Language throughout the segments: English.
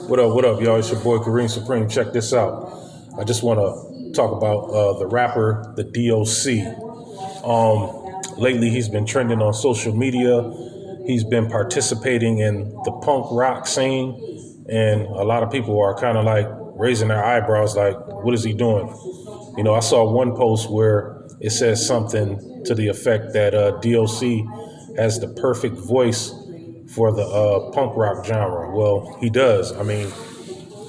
What up, y'all? It's your boy Kareem Supreme. Check this out. I just want to talk about the rapper, the D.O.C. Lately, he's been trending on social media. He's been participating in the punk rock scene, and a lot of people are kind of like raising their eyebrows, like, what is he doing? I saw one post where it says something to the effect that D.O.C. has the perfect voice for the punk rock genre. Well, he does. I mean,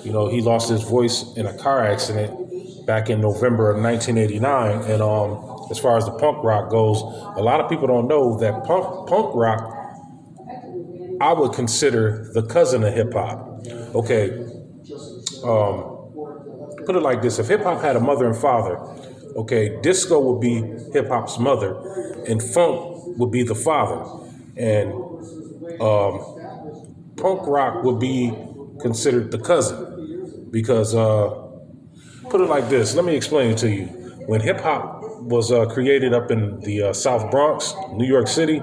he lost his voice in a car accident back in November of 1989. And as far as the punk rock goes, a lot of people don't know that punk rock, I would consider the cousin of hip hop. Okay, put it like this: if hip hop had a mother and father, okay, disco would be hip hop's mother, and funk would be the father, and punk rock would be considered the cousin because put it like this. Let me explain it to you. When hip hop was created up in the South Bronx, New York City,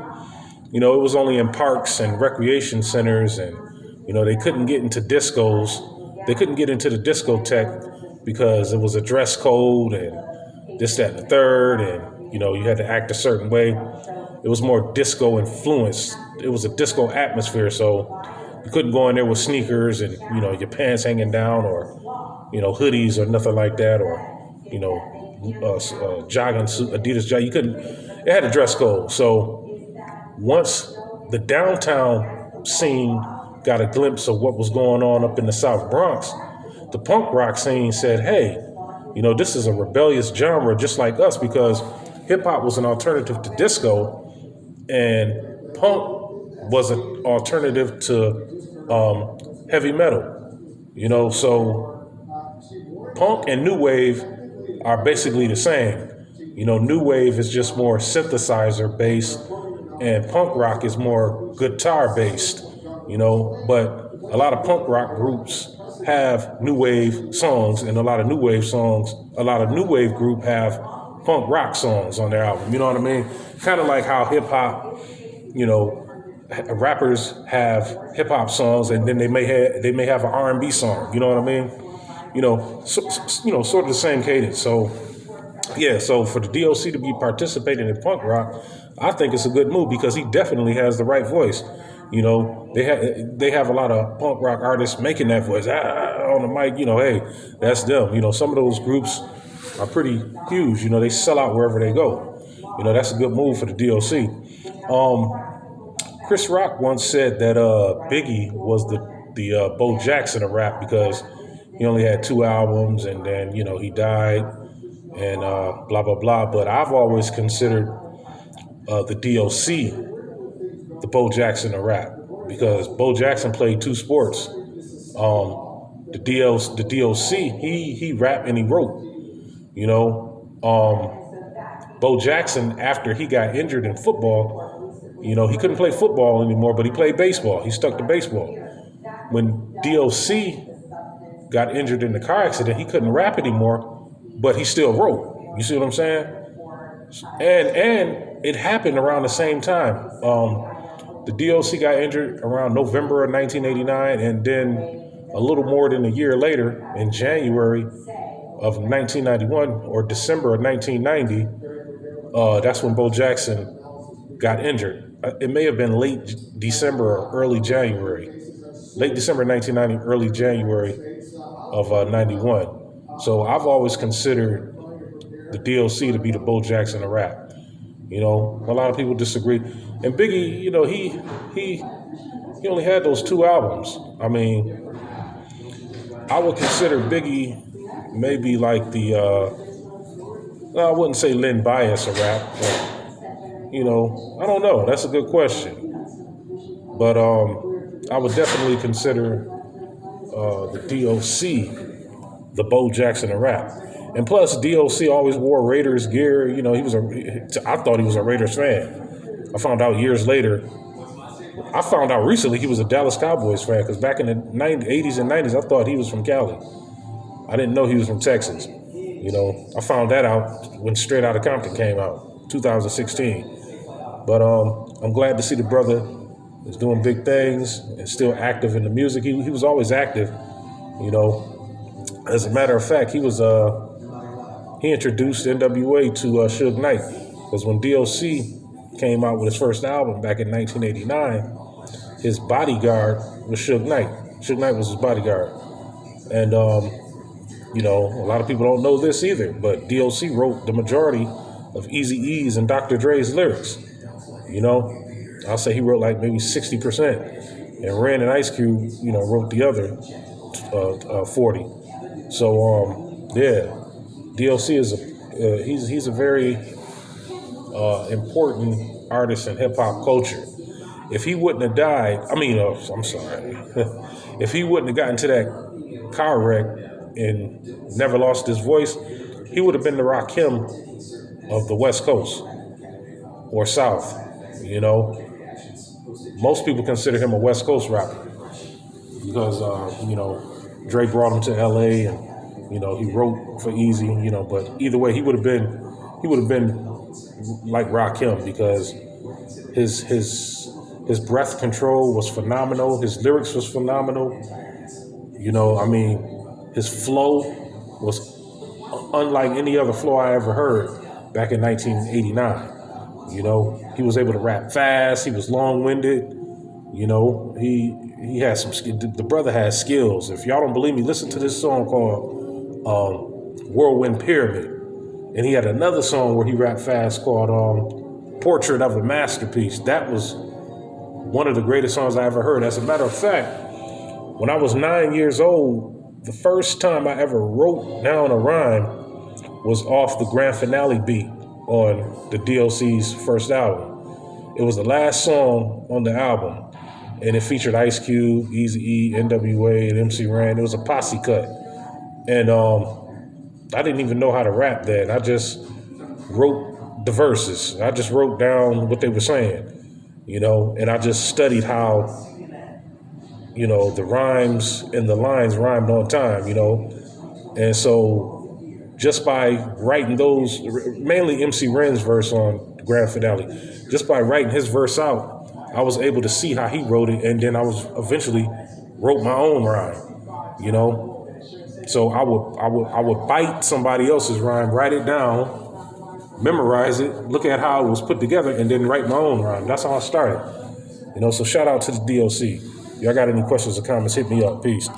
it was only in parks and recreation centers, and they couldn't get into discos. They couldn't get into the discotheque because it was a dress code and this, that, and the third, and you had to act a certain way. It was more disco influenced. It was a disco atmosphere, so you couldn't go in there with sneakers and your pants hanging down, or hoodies or nothing like that, or jogging suit, Adidas jogging. You couldn't. It had a dress code. So once the downtown scene got a glimpse of what was going on up in the South Bronx, the punk rock scene said, "Hey, this is a rebellious genre just like us," because hip hop was an alternative to disco, and punk was an alternative to heavy metal. So punk and new wave are basically the same. New wave is just more synthesizer based, and punk rock is more guitar based. But a lot of punk rock groups have new wave songs, and a lot of new wave group have punk rock songs on their album. You know what I mean? Kind of like how hip hop, rappers have hip hop songs, and then they may have an R&B song. You know what I mean? Sort of the same cadence. So yeah, so for the D.O.C. to be participating in punk rock, I think it's a good move because he definitely has the right voice. They have a lot of punk rock artists making that voice on the mic. Hey, that's them. Some of those groups are pretty huge. They sell out wherever they go. That's a good move for the D.O.C. Chris Rock once said that Biggie was the Bo Jackson of rap because he only had 2 albums, and then he died, and blah blah blah. But I've always considered the D.O.C. the Bo Jackson of rap because Bo Jackson played 2 sports. The D.O.C. he rapped and he wrote. Bo Jackson, after he got injured in football, he couldn't play football anymore, but he played baseball. He stuck to baseball. When D.O.C. got injured in the car accident, he couldn't rap anymore, but he still wrote. You see what I'm saying? And it happened around the same time. The D.O.C. got injured around November of 1989, and then a little more than a year later, in January of 1991 or December of 1990, that's when Bo Jackson got injured. It may have been late December or early January. Late December 1990, early January of 91. So I've always considered the D.O.C. to be the Bo Jackson of rap. A lot of people disagree. And Biggie, he only had those 2 albums. I mean, I would consider Biggie maybe like the, I wouldn't say Lynn Bias of rap, but, I don't know. That's a good question. But I would definitely consider the D.O.C. the Bo Jackson of rap. And plus, D.O.C. always wore Raiders gear. I thought he was a Raiders fan. I found out years later. I found out recently he was a Dallas Cowboys fan because back in the 80s and 90s, I thought he was from Cali. I didn't know he was from Texas. I found that out when Straight Outta Compton came out, 2016. But I'm glad to see the brother, is doing big things and still active in the music. He was always active, you know. As a matter of fact, he introduced NWA to Suge Knight, because when D.O.C. came out with his first album back in 1989, his bodyguard was Suge Knight. Suge Knight was his bodyguard, and a lot of people don't know this either, but D.O.C. wrote the majority of Eazy-E's and Dr. Dre's lyrics. You know, I'll say he wrote like maybe 60%, and Ren and Ice Cube, wrote the other 40. So yeah, D.O.C. is he's a very important artist in hip hop culture. If he wouldn't have died, I'm sorry, if he wouldn't have gotten to that car wreck and never lost his voice, he would have been the Rakim of the West Coast or South. Most people consider him a West Coast rapper because Dre brought him to L.A. and he wrote for Easy. But either way, he would have been like Rakim because his breath control was phenomenal. His lyrics was phenomenal. His flow was unlike any other flow I ever heard back in 1989. He was able to rap fast. He was long-winded. He had some. The brother has skills. If y'all don't believe me, listen to this song called "Whirlwind Pyramid," and he had another song where he rapped fast called "Portrait of a Masterpiece." That was one of the greatest songs I ever heard. As a matter of fact, when I was 9 years old, the first time I ever wrote down a rhyme was off the grand finale beat on the D.O.C.'s first album. It was the last song on the album, and it featured Ice Cube, Eazy-E, NWA, and MC Ren. It was a posse cut, and I didn't even know how to rap then. I just wrote the verses. I just wrote down what they were saying, and I just studied how, the rhymes and the lines rhymed on time, and so just by writing those, mainly MC Ren's verse on the grand finale, just by writing his verse out, I was able to see how he wrote it, and then I was eventually wrote my own rhyme, So I would bite somebody else's rhyme, write it down, memorize it, look at how it was put together, and then write my own rhyme. That's how I started. So shout out to the D.O.C. Y'all got any questions or comments, hit me up. Peace.